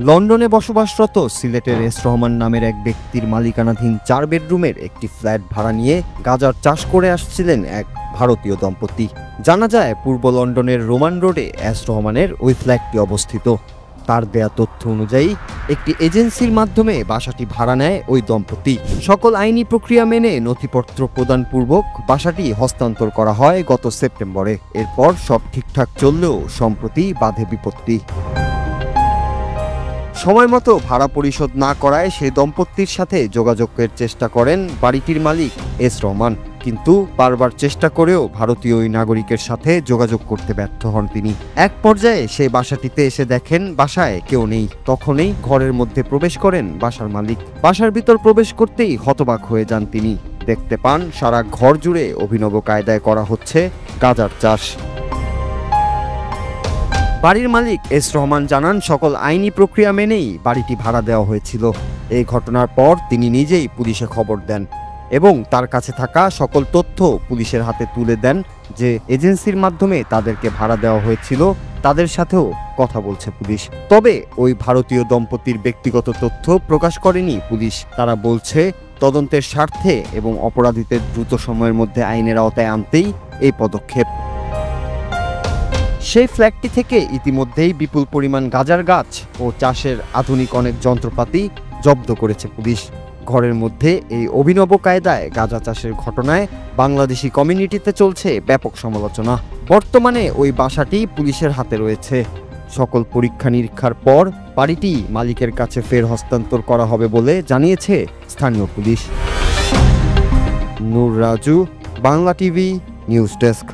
লন্ডনে বসবাসরত সিলেটের এস রহমান নামের এক ব্যক্তির মালিকানাধীন 4 বেডরুমের একটি ফ্ল্যাট ভাড়া নিয়ে গাঁজার চাষ করে আসছিলেন এক ভারতীয় দম্পতি। জানা যায় পূর্ব লন্ডনের রোমান রোডে এস রহমানের ওই ফ্ল্যাটটি অবস্থিত। তার দেয়া তথ্য অনুযায়ী একটি এজেন্সির মাধ্যমে বাসাটি ভাড়া নেয় ওই দম্পতি। সকল আইনি প্রক্রিয়া মেনে নথিপত্র প্রদানপূর্বক বাসাটি হস্তান্তর করা হয় গত সেপ্টেম্বরে। এরপর সব ঠিকঠাক চললেও সম্প্রতি বাধে বিপত্তি। সময়মতো ভাড়া পরিশোধ না করায় সেই দম্পতির সাথে যোগাযোগের চেষ্টা করেন বাড়িটির মালিক এস রহমান, কিন্তু বারবার চেষ্টা করেও ভারতীয় ওই নাগরিকের সাথে যোগাযোগ করতে ব্যর্থ হন তিনি। এক পর্যায়ে সেই বাসাটিতে এসে দেখেন বাসায় কেউ নেই। তখনই ঘরের মধ্যে প্রবেশ করেন বাসার মালিক। বাসার ভিতর প্রবেশ করতেই হতবাক হয়ে যান তিনি। দেখতে পান সারা ঘর জুড়ে অভিনব কায়দায় করা হচ্ছে গাঁজার চাষ। বাড়ির মালিক এস রহমান জানান, সকল আইনি প্রক্রিয়া মেনেই বাড়িটি ভাড়া দেওয়া হয়েছিল। এই ঘটনার পর তিনি নিজেই পুলিশে খবর দেন এবং তার কাছে থাকা সকল তথ্য পুলিশের হাতে তুলে দেন। যে এজেন্সির মাধ্যমে তাদেরকে ভাড়া দেওয়া হয়েছিল তাদের সাথেও কথা বলছে পুলিশ। তবে ওই ভারতীয় দম্পতির ব্যক্তিগত তথ্য প্রকাশ করেনি পুলিশ। তারা বলছে তদন্তের স্বার্থে এবং অপরাধীদের দ্রুত সময়ের মধ্যে আইনের আওতায় আনতেই এই পদক্ষেপ। সেই ফ্ল্যাটটি থেকে ইতিমধ্যেই বিপুল পরিমাণ গাঁজার গাছ ও চাষের আধুনিক অনেক যন্ত্রপাতি জব্দ করেছে পুলিশ। ঘরের মধ্যে এই অভিনব কায়দায় গাঁজা চাষের ঘটনায় বাংলাদেশি কমিউনিটিতে চলছে ব্যাপক সমালোচনা। বর্তমানে ওই বাসাটি পুলিশের হাতে রয়েছে। সকল পরীক্ষা নিরীক্ষার পর বাড়িটি মালিকের কাছে ফের হস্তান্তর করা হবে বলে জানিয়েছে স্থানীয় police. Noor Raju, Bangla TV news desk.